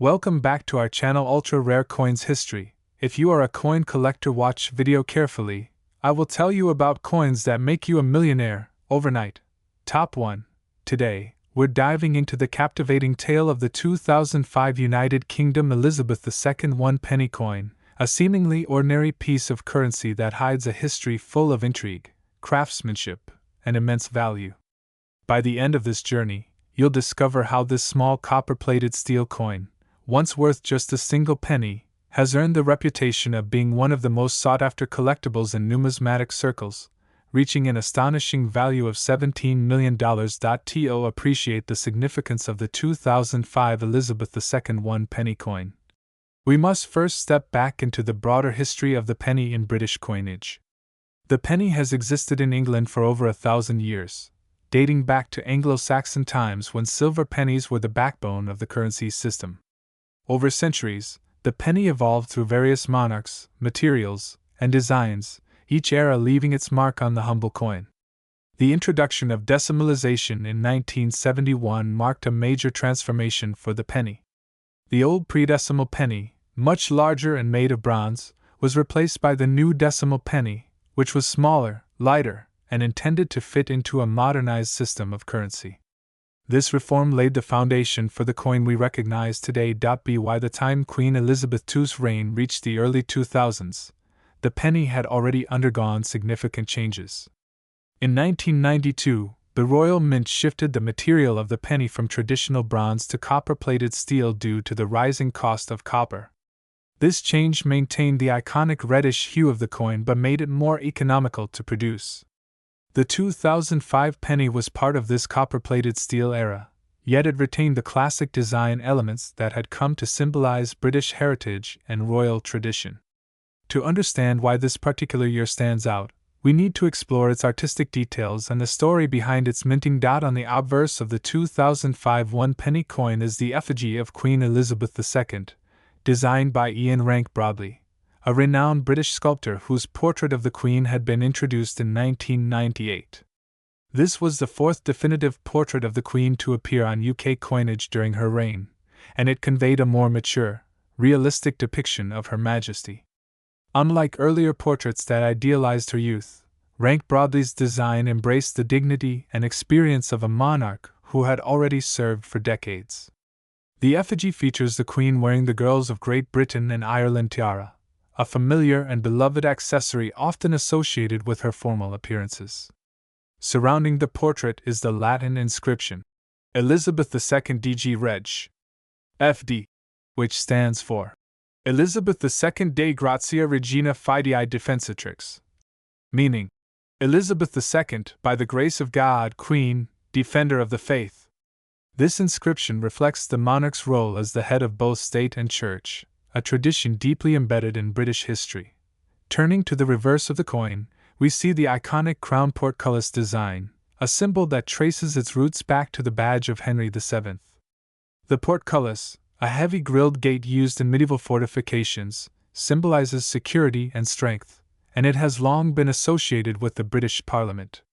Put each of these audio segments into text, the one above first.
Welcome back to our channel Ultra Rare Coins History. If you are a coin collector, watch video carefully. I will tell you about coins that make you a millionaire overnight. Top 1. Today, we're diving into the captivating tale of the 2005 United Kingdom Elizabeth II 1 penny coin, a seemingly ordinary piece of currency that hides a history full of intrigue, craftsmanship, and immense value. By the end of this journey, you'll discover how this small copper-plated steel coin, once worth just a single penny, has earned the reputation of being one of the most sought-after collectibles in numismatic circles, reaching an astonishing value of $17 million. To appreciate the significance of the 2005 Elizabeth II 1 penny coin, we must first step back into the broader history of the penny in British coinage. The penny has existed in England for over 1,000 years, dating back to Anglo-Saxon times when silver pennies were the backbone of the currency system. Over centuries, the penny evolved through various monarchs, materials, and designs, each era leaving its mark on the humble coin. The introduction of decimalization in 1971 marked a major transformation for the penny. The old pre-decimal penny, much larger and made of bronze, was replaced by the new decimal penny, which was smaller, lighter, and intended to fit into a modernized system of currency. This reform laid the foundation for the coin we recognize today. By the time Queen Elizabeth II's reign reached the early 2000s, the penny had already undergone significant changes. In 1992, the Royal Mint shifted the material of the penny from traditional bronze to copper-plated steel due to the rising cost of copper. This change maintained the iconic reddish hue of the coin but made it more economical to produce. The 2005 penny was part of this copper-plated steel era, yet it retained the classic design elements that had come to symbolize British heritage and royal tradition. To understand why this particular year stands out, we need to explore its artistic details and the story behind its minting. On the obverse of the 2005 1 penny coin is the effigy of Queen Elizabeth II, designed by Ian Rank Broadley, a renowned British sculptor whose portrait of the Queen had been introduced in 1998. This was the fourth definitive portrait of the Queen to appear on UK coinage during her reign, and it conveyed a more mature, realistic depiction of Her Majesty. Unlike earlier portraits that idealized her youth, Rank Broadley's design embraced the dignity and experience of a monarch who had already served for decades. The effigy features the Queen wearing the Girls of Great Britain and Ireland tiara, a familiar and beloved accessory often associated with her formal appearances. Surrounding the portrait is the Latin inscription, Elizabeth II DG Reg. FD, which stands for Elizabeth II de Gratia Regina Fidei Defensatrix, meaning, Elizabeth II, by the grace of God, Queen, Defender of the Faith. This inscription reflects the monarch's role as the head of both state and church, a tradition deeply embedded in British history. Turning to the reverse of the coin, we see the iconic crown portcullis design, a symbol that traces its roots back to the badge of Henry VII. The portcullis, a heavy grilled gate used in medieval fortifications, symbolizes security and strength, and it has long been associated with the British Parliament.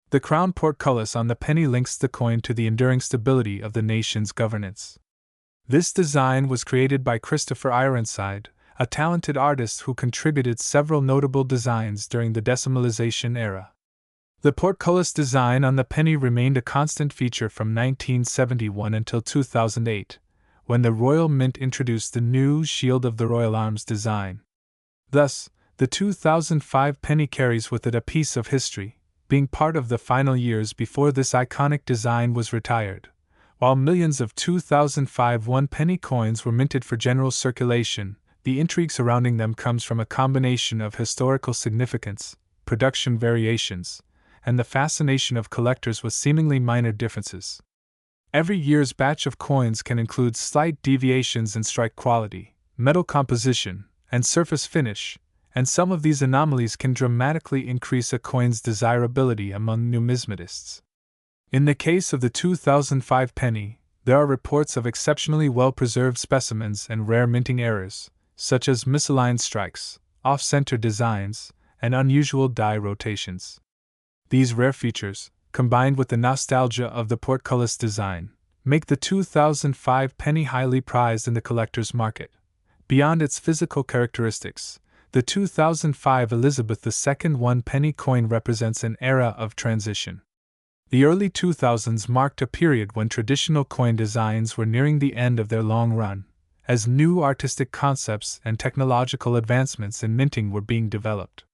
The crown portcullis on the penny links the coin to the enduring stability of the nation's governance. This design was created by Christopher Ironside, a talented artist who contributed several notable designs during the decimalization era. The portcullis design on the penny remained a constant feature from 1971 until 2008, when the Royal Mint introduced the new Shield of the Royal Arms design. Thus, the 2005 penny carries with it a piece of history, being part of the final years before this iconic design was retired. While millions of 2005 1 penny coins were minted for general circulation, the intrigue surrounding them comes from a combination of historical significance, production variations, and the fascination of collectors with seemingly minor differences. Every year's batch of coins can include slight deviations in strike quality, metal composition, and surface finish, and some of these anomalies can dramatically increase a coin's desirability among numismatists. In the case of the 2005 penny, there are reports of exceptionally well-preserved specimens and rare minting errors, such as misaligned strikes, off-center designs, and unusual die rotations. These rare features, combined with the nostalgia of the portcullis design, make the 2005 penny highly prized in the collector's market. Beyond its physical characteristics, the 2005 Elizabeth II 1 penny coin represents an era of transition. The early 2000s marked a period when traditional coin designs were nearing the end of their long run, as new artistic concepts and technological advancements in minting were being developed.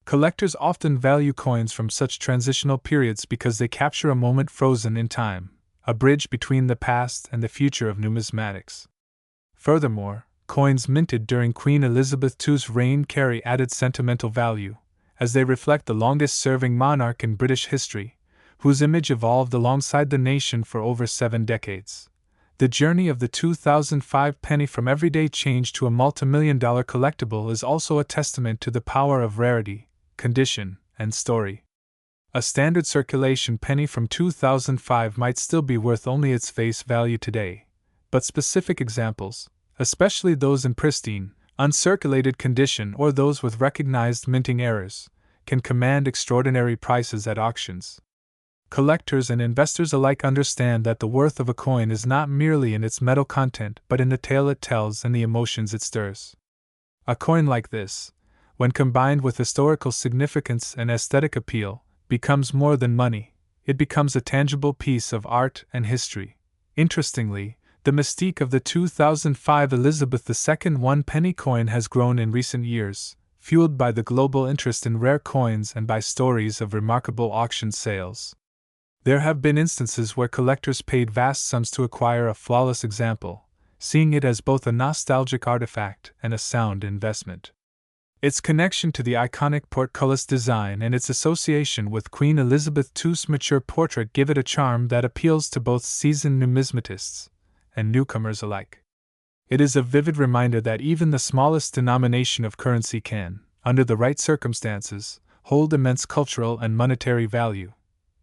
Collectors often value coins from such transitional periods because they capture a moment frozen in time, a bridge between the past and the future of numismatics. Furthermore, coins minted during Queen Elizabeth II's reign carry added sentimental value, as they reflect the longest-serving monarch in British history, whose image evolved alongside the nation for over 7 decades. The journey of the 2005 penny from everyday change to a multimillion-dollar collectible is also a testament to the power of rarity, condition, and story. A standard circulation penny from 2005 might still be worth only its face value today, but specific examples, especially those in pristine, uncirculated condition or those with recognized minting errors, can command extraordinary prices at auctions. Collectors and investors alike understand that the worth of a coin is not merely in its metal content but in the tale it tells and the emotions it stirs. A coin like this, when combined with historical significance and aesthetic appeal, becomes more than money. It becomes a tangible piece of art and history. Interestingly, the mystique of the 2005 Elizabeth II 1 penny coin has grown in recent years, fueled by the global interest in rare coins and by stories of remarkable auction sales. There have been instances where collectors paid vast sums to acquire a flawless example, seeing it as both a nostalgic artifact and a sound investment. Its connection to the iconic portcullis design and its association with Queen Elizabeth II's mature portrait give it a charm that appeals to both seasoned numismatists and newcomers alike. It is a vivid reminder that even the smallest denomination of currency can, under the right circumstances, hold immense cultural and monetary value.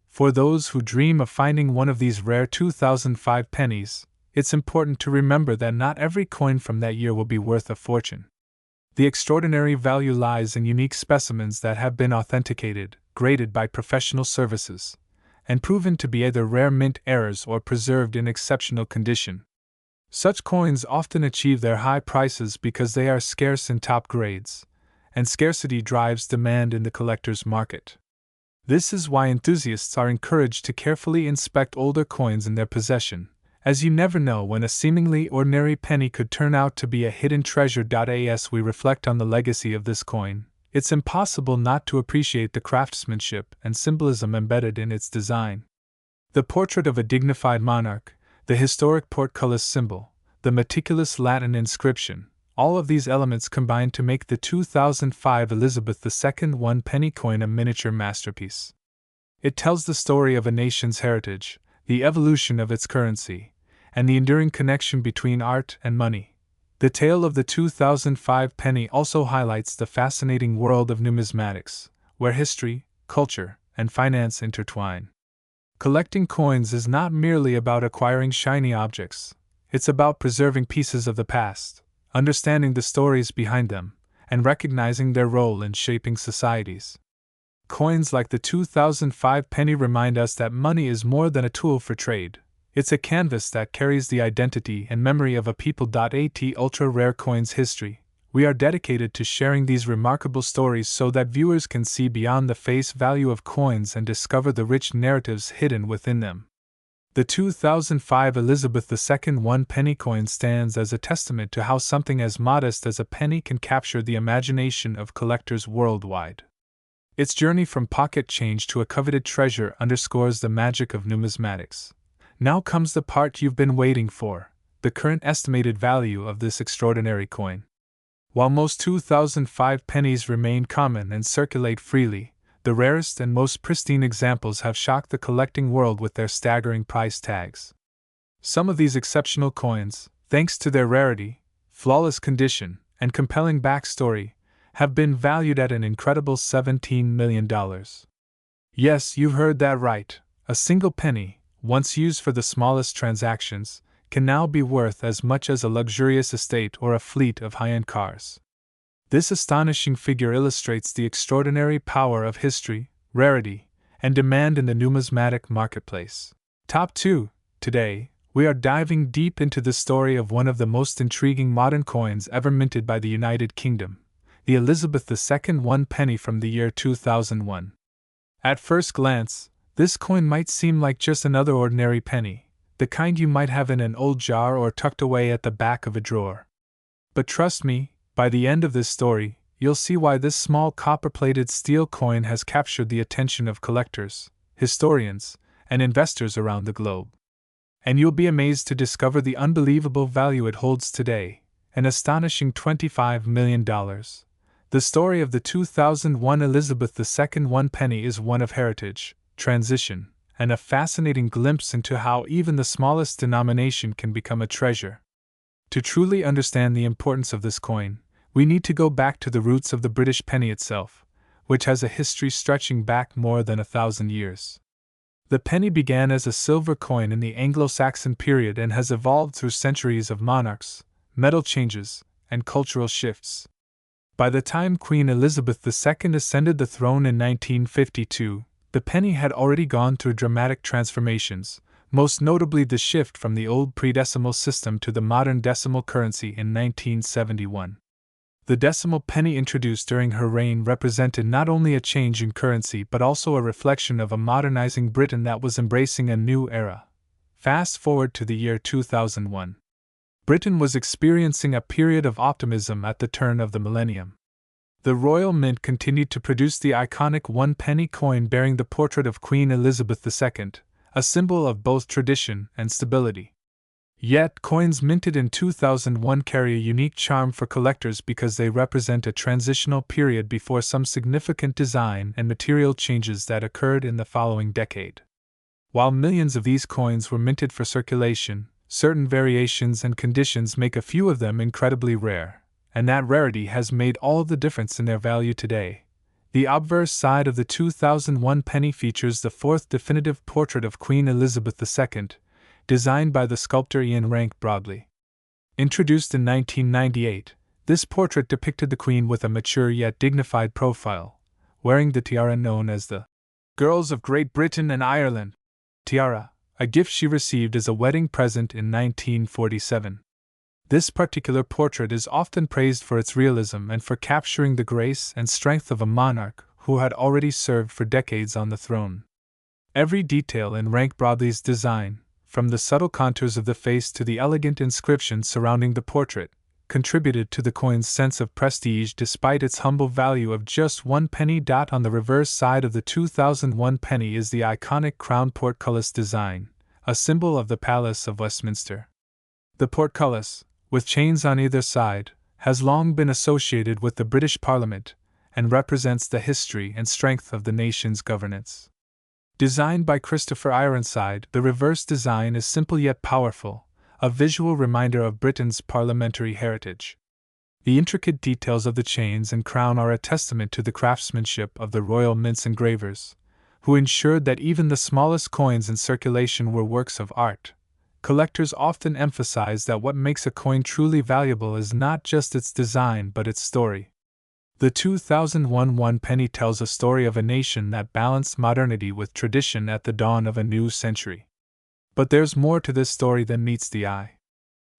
For those who dream of finding one of these rare 2005 pennies, it's important to remember that not every coin from that year will be worth a fortune. The extraordinary value lies in unique specimens that have been authenticated, graded by professional services, and proven to be either rare mint errors or preserved in exceptional condition. Such coins often achieve their high prices because they are scarce in top grades, and scarcity drives demand in the collector's market. This is why enthusiasts are encouraged to carefully inspect older coins in their possession, as you never know when a seemingly ordinary penny could turn out to be a hidden treasure. As we reflect on the legacy of this coin, it's impossible not to appreciate the craftsmanship and symbolism embedded in its design. The portrait of a dignified monarch, the historic portcullis symbol, the meticulous Latin inscription, all of these elements combine to make the 2005 Elizabeth II 1 penny coin a miniature masterpiece. It tells the story of a nation's heritage, the evolution of its currency, and the enduring connection between art and money. The tale of the 2005 penny also highlights the fascinating world of numismatics, where history, culture, and finance intertwine. Collecting coins is not merely about acquiring shiny objects, it's about preserving pieces of the past, understanding the stories behind them, and recognizing their role in shaping societies. Coins like the 2005 penny remind us that money is more than a tool for trade. It's a canvas that carries the identity and memory of a people. At Ultra Rare Coins History, we are dedicated to sharing these remarkable stories so that viewers can see beyond the face value of coins and discover the rich narratives hidden within them. The 2005 Elizabeth II 1 penny coin stands as a testament to how something as modest as a penny can capture the imagination of collectors worldwide. Its journey from pocket change to a coveted treasure underscores the magic of numismatics. Now comes the part you've been waiting for, the current estimated value of this extraordinary coin. While most 2005 pennies remain common and circulate freely, the rarest and most pristine examples have shocked the collecting world with their staggering price tags. Some of these exceptional coins, thanks to their rarity, flawless condition, and compelling backstory, have been valued at an incredible $17 million. Yes, you heard that right. A single penny, once used for the smallest transactions, can now be worth as much as a luxurious estate or a fleet of high-end cars. This astonishing figure illustrates the extraordinary power of history, rarity, and demand in the numismatic marketplace. Top 2. Today, We are diving deep into the story of one of the most intriguing modern coins ever minted by the United Kingdom, the Elizabeth II 1 penny from the year 2001. At first glance, this coin might seem like just another ordinary penny, the kind you might have in an old jar or tucked away at the back of a drawer. But trust me, by the end of this story, you'll see why this small copper-plated steel coin has captured the attention of collectors, historians, and investors around the globe. And you'll be amazed to discover the unbelievable value it holds today, an astonishing $25 million. The story of the 2001 Elizabeth II 1 penny is one of heritage, transition, and a fascinating glimpse into how even the smallest denomination can become a treasure. To truly understand the importance of this coin, we need to go back to the roots of the British penny itself, which has a history stretching back more than 1,000 years. The penny began as a silver coin in the Anglo-Saxon period and has evolved through centuries of monarchs, metal changes, and cultural shifts. By the time Queen Elizabeth II ascended the throne in 1952, the penny had already gone through dramatic transformations, most notably the shift from the old pre-decimal system to the modern decimal currency in 1971. The decimal penny introduced during her reign represented not only a change in currency but also a reflection of a modernizing Britain that was embracing a new era. Fast forward to the year 2001. Britain was experiencing a period of optimism at the turn of the millennium. The Royal Mint continued to produce the iconic 1 penny coin bearing the portrait of Queen Elizabeth II, a symbol of both tradition and stability. Yet, coins minted in 2001 carry a unique charm for collectors because they represent a transitional period before some significant design and material changes that occurred in the following decade. While millions of these coins were minted for circulation, certain variations and conditions make a few of them incredibly rare, and that rarity has made all the difference in their value today. The obverse side of the 2001 penny features the fourth definitive portrait of Queen Elizabeth II, designed by the sculptor Ian Rank Broadley. Introduced in 1998, this portrait depicted the Queen with a mature yet dignified profile, wearing the tiara known as the Girls of Great Britain and Ireland tiara, a gift she received as a wedding present in 1947. This particular portrait is often praised for its realism and for capturing the grace and strength of a monarch who had already served for decades on the throne. Every detail in Rank Broadley's design, from the subtle contours of the face to the elegant inscription surrounding the portrait, contributed to the coin's sense of prestige despite its humble value of just 1 penny. On the reverse side of the 2001 penny is the iconic crown portcullis design, a symbol of the Palace of Westminster. The portcullis, with chains on either side, has long been associated with the British Parliament and represents the history and strength of the nation's governance. Designed by Christopher Ironside, the reverse design is simple yet powerful, a visual reminder of Britain's parliamentary heritage. The intricate details of the chains and crown are a testament to the craftsmanship of the Royal Mint's engravers, who ensured that even the smallest coins in circulation were works of art. Collectors often emphasize that what makes a coin truly valuable is not just its design but its story. The 2001 1 penny tells a story of a nation that balanced modernity with tradition at the dawn of a new century. But there's more to this story than meets the eye.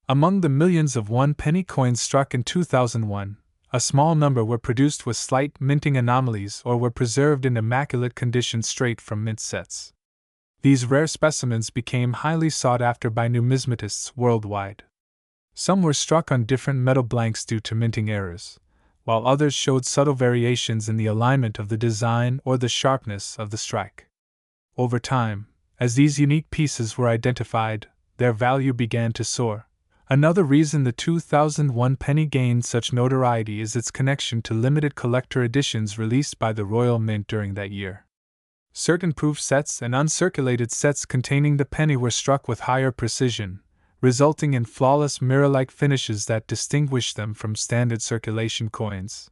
Among the millions of 1 penny coins struck in 2001, a small number were produced with slight minting anomalies or were preserved in immaculate condition straight from mint sets. These rare specimens became highly sought after by numismatists worldwide. Some were struck on different metal blanks due to minting errors, while others showed subtle variations in the alignment of the design or the sharpness of the strike. Over time, as these unique pieces were identified, their value began to soar. Another reason the 2001 penny gained such notoriety is its connection to limited collector editions released by the Royal Mint during that year. Certain proof sets and uncirculated sets containing the penny were struck with higher precision, resulting in flawless mirror-like finishes that distinguish them from standard circulation coins.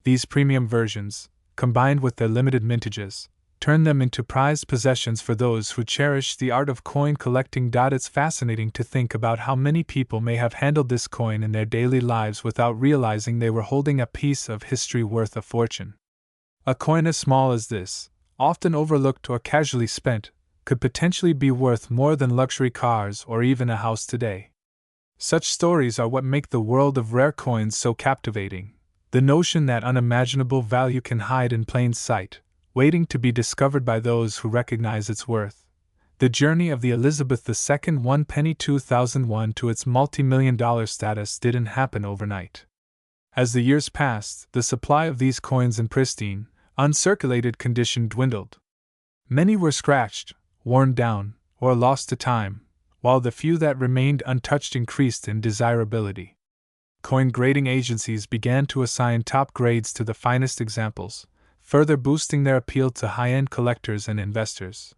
These premium versions, combined with their limited mintages, turn them into prized possessions for those who cherish the art of coin collecting. It's fascinating to think about how many people may have handled this coin in their daily lives without realizing they were holding a piece of history worth a fortune. A coin as small as this, often overlooked or casually spent, could potentially be worth more than luxury cars or even a house today. Such stories are what make the world of rare coins so captivating. The notion that unimaginable value can hide in plain sight, waiting to be discovered by those who recognize its worth. The journey of the Elizabeth II 1 penny 2001 to its multi-million-dollar status didn't happen overnight. As the years passed, the supply of these coins in pristine, uncirculated condition dwindled. Many were scratched, worn down, or lost to time, while the few that remained untouched increased in desirability. Coin grading agencies began to assign top grades to the finest examples, further boosting their appeal to high-end collectors and investors.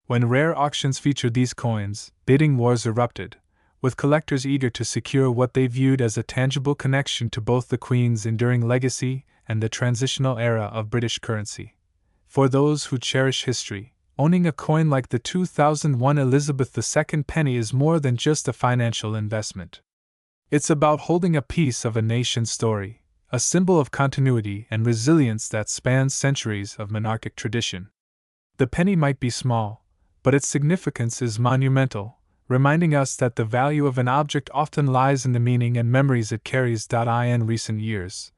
When rare auctions featured these coins, bidding wars erupted, with collectors eager to secure what they viewed as a tangible connection to both the Queen's enduring legacy and the transitional era of British currency. For those who cherish history, owning a coin like the 2001 Elizabeth II penny is more than just a financial investment. It's about holding a piece of a nation's story, a symbol of continuity and resilience that spans centuries of monarchic tradition. The penny might be small, but its significance is monumental, reminding us that the value of an object often lies in the meaning and memories it carries. In recent years,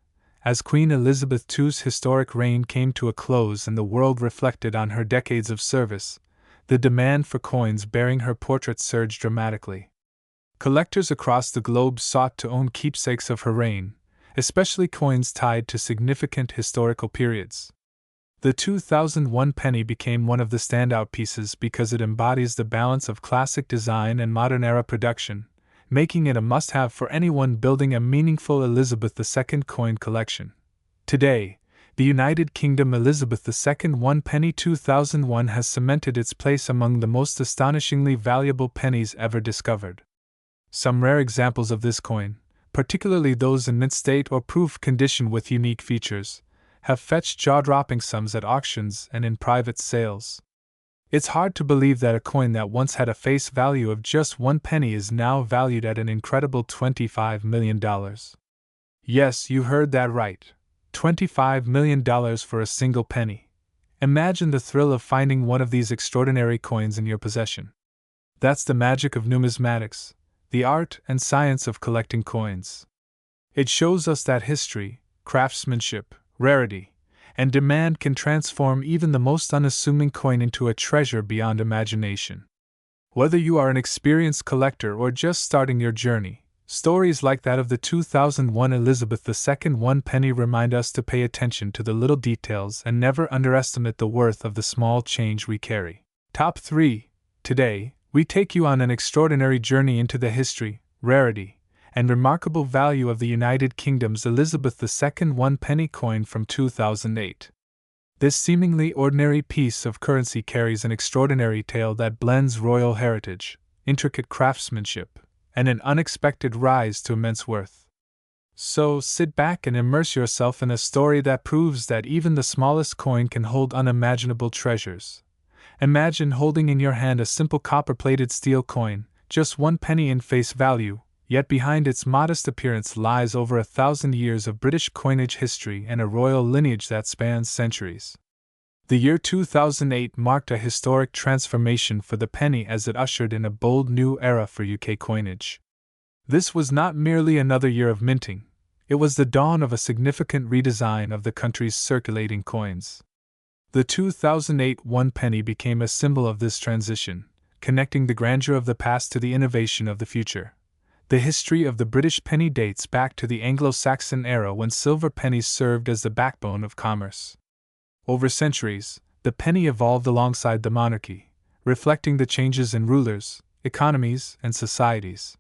as Queen Elizabeth II's historic reign came to a close and the world reflected on her decades of service, the demand for coins bearing her portrait surged dramatically. Collectors across the globe sought to own keepsakes of her reign, especially coins tied to significant historical periods. The 2001 penny became one of the standout pieces because it embodies the balance of classic design and modern-era production, making it a must-have for anyone building a meaningful Elizabeth II coin collection. Today, the United Kingdom Elizabeth II 1 penny 2001 has cemented its place among the most astonishingly valuable pennies ever discovered. Some rare examples of this coin, particularly those in mint state or proof condition with unique features, have fetched jaw-dropping sums at auctions and in private sales. It's hard to believe that a coin that once had a face value of just 1 penny is now valued at an incredible $25 million. Yes, you heard that right. $25 million for a single penny. Imagine the thrill of finding one of these extraordinary coins in your possession. That's the magic of numismatics, the art and science of collecting coins. It shows us that history, craftsmanship, rarity, and demand can transform even the most unassuming coin into a treasure beyond imagination. Whether you are an experienced collector or just starting your journey, stories like that of the 2001 Elizabeth II 1 penny remind us to pay attention to the little details and never underestimate the worth of the small change we carry. Top 3. Today, we take you on an extraordinary journey into the history, rarity, and remarkable value of the United Kingdom's Elizabeth II 1 penny coin from 2008. This seemingly ordinary piece of currency carries an extraordinary tale that blends royal heritage, intricate craftsmanship, and an unexpected rise to immense worth. So sit back and immerse yourself in a story that proves that even the smallest coin can hold unimaginable treasures. Imagine holding in your hand a simple copper-plated steel coin, just 1 penny in face value, yet behind its modest appearance lies over 1,000 years of British coinage history and a royal lineage that spans centuries. The year 2008 marked a historic transformation for the penny as it ushered in a bold new era for UK coinage. This was not merely another year of minting, it was the dawn of a significant redesign of the country's circulating coins. The 2008 1 penny became a symbol of this transition, connecting the grandeur of the past to the innovation of the future. The history of the British penny dates back to the Anglo-Saxon era when silver pennies served as the backbone of commerce. Over centuries, the penny evolved alongside the monarchy, reflecting the changes in rulers, economies, and societies.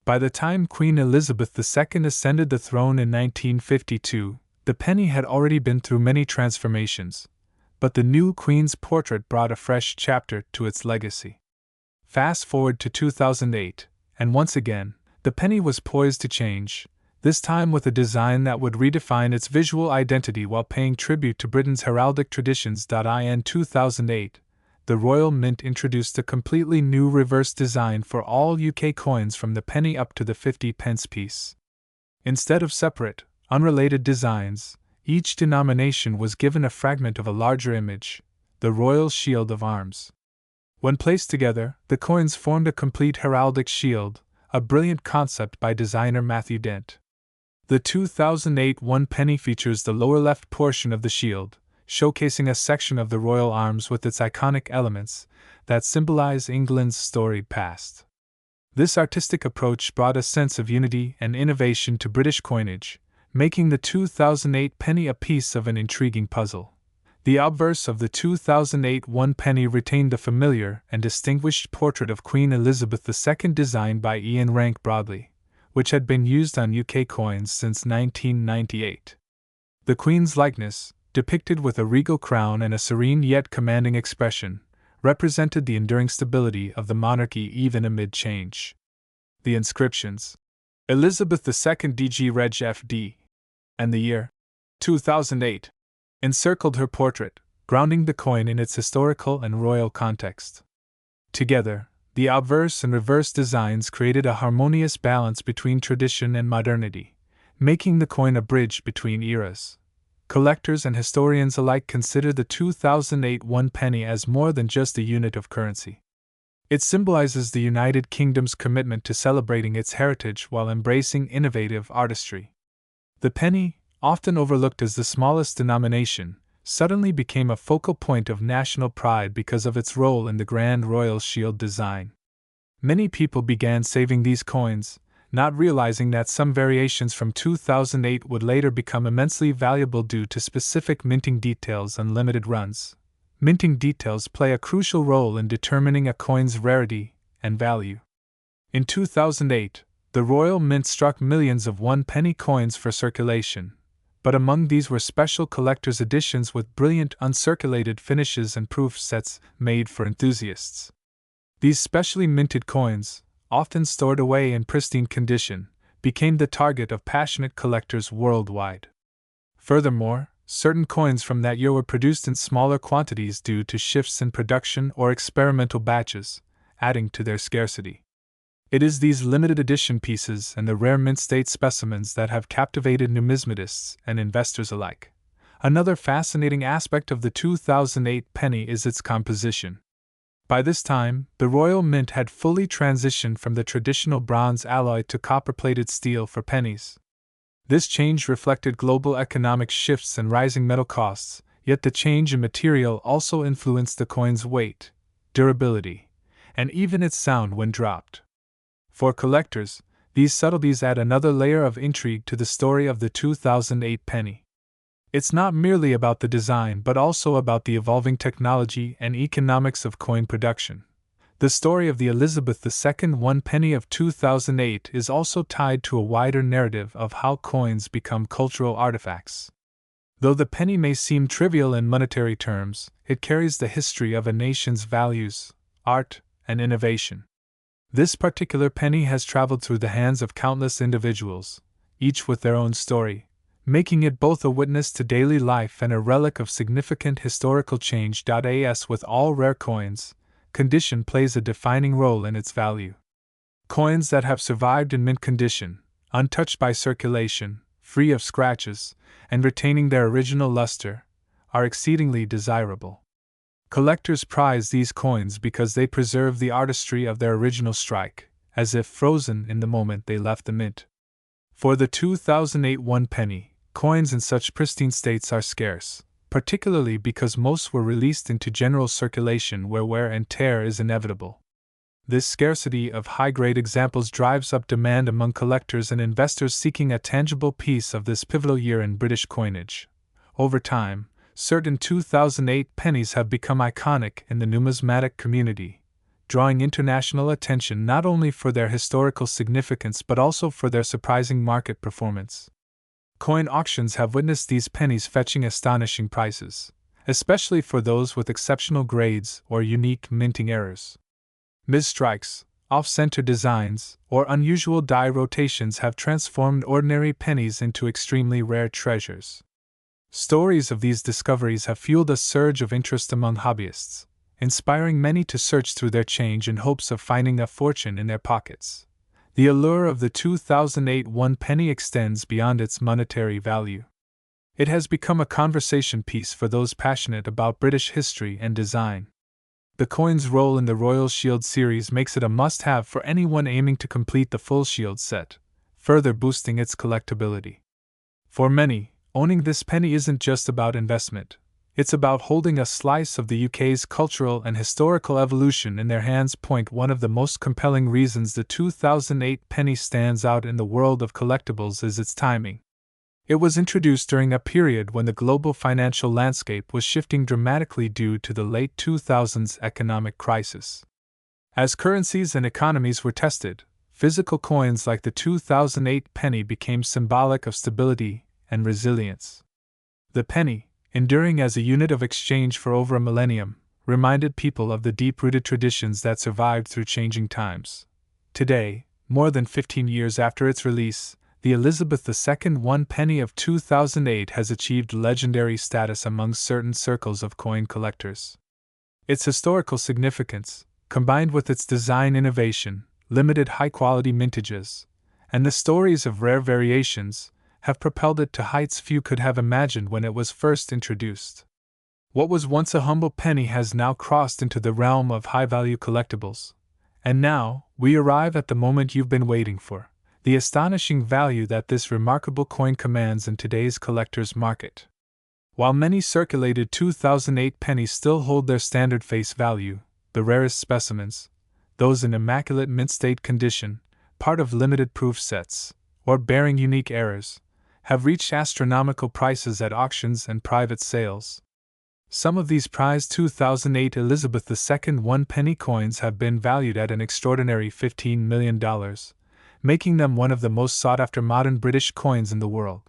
By the time Queen Elizabeth II ascended the throne in 1952, the penny had already been through many transformations, but the new Queen's portrait brought a fresh chapter to its legacy. Fast forward to 2008, and once again, the penny was poised to change, this time with a design that would redefine its visual identity while paying tribute to Britain's heraldic traditions. In 2008, the Royal Mint introduced a completely new reverse design for all UK coins from the penny up to the 50p piece. Instead of separate, unrelated designs, each denomination was given a fragment of a larger image, the Royal Shield of Arms. When placed together, the coins formed a complete heraldic shield, a brilliant concept by designer Matthew Dent. The 2008 one penny features the lower left portion of the shield, showcasing a section of the royal arms with its iconic elements that symbolize England's storied past. This artistic approach brought a sense of unity and innovation to British coinage, making the 2008 penny a piece of an intriguing puzzle. The obverse of the 2008 one penny retained the familiar and distinguished portrait of Queen Elizabeth II designed by Ian Rank Broadley, which had been used on UK coins since 1998. The Queen's likeness, depicted with a regal crown and a serene yet commanding expression, represented the enduring stability of the monarchy even amid change. The inscriptions, Elizabeth II DG Reg FD, and the year 2008, encircled her portrait, grounding the coin in its historical and royal context. Together, the obverse and reverse designs created a harmonious balance between tradition and modernity, making the coin a bridge between eras. Collectors and historians alike consider the 2008 one penny as more than just a unit of currency. It symbolizes the United Kingdom's commitment to celebrating its heritage while embracing innovative artistry. The penny, often overlooked as the smallest denomination, suddenly became a focal point of national pride because of its role in the Grand Royal Shield design. Many people began saving these coins, not realizing that some variations from 2008 would later become immensely valuable due to specific minting details and limited runs. Minting details play a crucial role in determining a coin's rarity and value. In 2008, the Royal Mint struck millions of one-penny coins for circulation, but among these were special collector's editions with brilliant uncirculated finishes and proof sets made for enthusiasts. These specially minted coins, often stored away in pristine condition, became the target of passionate collectors worldwide. Furthermore, certain coins from that year were produced in smaller quantities due to shifts in production or experimental batches, adding to their scarcity. It is these limited edition pieces and the rare mint state specimens that have captivated numismatists and investors alike. Another fascinating aspect of the 2008 penny is its composition. By this time, the Royal Mint had fully transitioned from the traditional bronze alloy to copper-plated steel for pennies. This change reflected global economic shifts and rising metal costs, yet the change in material also influenced the coin's weight, durability, and even its sound when dropped. For collectors, these subtleties add another layer of intrigue to the story of the 2008 penny. It's not merely about the design but also about the evolving technology and economics of coin production. The story of the Elizabeth II one penny of 2008 is also tied to a wider narrative of how coins become cultural artifacts. Though the penny may seem trivial in monetary terms, it carries the history of a nation's values, art, and innovation. This particular penny has traveled through the hands of countless individuals, each with their own story, making it both a witness to daily life and a relic of significant historical change. As with all rare coins, condition plays a defining role in its value. Coins that have survived in mint condition, untouched by circulation, free of scratches, and retaining their original luster, are exceedingly desirable. Collectors prize these coins because they preserve the artistry of their original strike, as if frozen in the moment they left the mint. For the 2008 one penny, coins in such pristine states are scarce, particularly because most were released into general circulation where wear and tear is inevitable. This scarcity of high-grade examples drives up demand among collectors and investors seeking a tangible piece of this pivotal year in British coinage. Over time, certain 2008 pennies have become iconic in the numismatic community, drawing international attention not only for their historical significance but also for their surprising market performance. Coin auctions have witnessed these pennies fetching astonishing prices, especially for those with exceptional grades or unique minting errors. Misstrikes, off-center designs, or unusual die rotations have transformed ordinary pennies into extremely rare treasures. Stories of these discoveries have fueled a surge of interest among hobbyists, inspiring many to search through their change in hopes of finding a fortune in their pockets. The allure of the 2008 one penny extends beyond its monetary value. It has become a conversation piece for those passionate about British history and design. The coin's role in the Royal Shield series makes it a must-have for anyone aiming to complete the full Shield set, further boosting its collectability. For many, owning this penny isn't just about investment. It's about holding a slice of the UK's cultural and historical evolution in their hands. One of the most compelling reasons the 2008 penny stands out in the world of collectibles is its timing. It was introduced during a period when the global financial landscape was shifting dramatically due to the late 2000s economic crisis. As currencies and economies were tested, physical coins like the 2008 penny became symbolic of stability and resilience. The penny, enduring as a unit of exchange for over a millennium, reminded people of the deep-rooted traditions that survived through changing times. Today, more than 15 years after its release, the Elizabeth II 1 penny of 2008 has achieved legendary status among certain circles of coin collectors. Its historical significance, combined with its design innovation, limited high-quality mintages, and the stories of rare variations, have propelled it to heights few could have imagined when it was first introduced. What was once a humble penny has now crossed into the realm of high-value collectibles. And now, we arrive at the moment you've been waiting for: the astonishing value that this remarkable coin commands in today's collector's market. While many circulated 2008 pennies still hold their standard face value, the rarest specimens, those in immaculate mint-state condition, part of limited proof sets, or bearing unique errors, have reached astronomical prices at auctions and private sales. Some of these prized 2008 Elizabeth II 1 penny coins have been valued at an extraordinary $15 million, making them one of the most sought-after modern British coins in the world.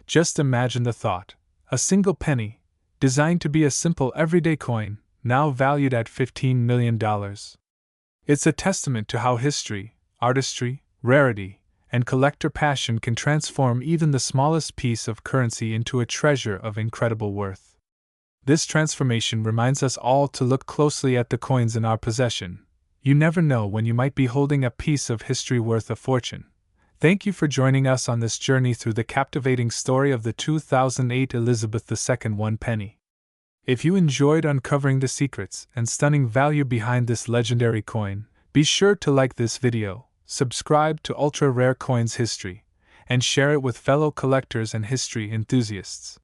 Just imagine the thought: a single penny, designed to be a simple everyday coin, now valued at $15 million. It's a testament to how history, artistry, rarity, and collector passion can transform even the smallest piece of currency into a treasure of incredible worth. This transformation reminds us all to look closely at the coins in our possession. You never know when you might be holding a piece of history worth a fortune. Thank you for joining us on this journey through the captivating story of the 2008 Elizabeth II 1 penny. If you enjoyed uncovering the secrets and stunning value behind this legendary coin, be sure to like this video, subscribe to Ultra Rare Coins History, and share it with fellow collectors and history enthusiasts.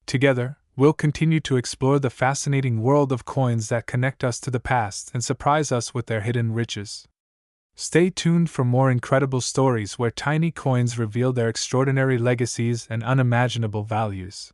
Together, we'll continue to explore the fascinating world of coins that connect us to the past and surprise us with their hidden riches. Stay tuned for more incredible stories where tiny coins reveal their extraordinary legacies and unimaginable values.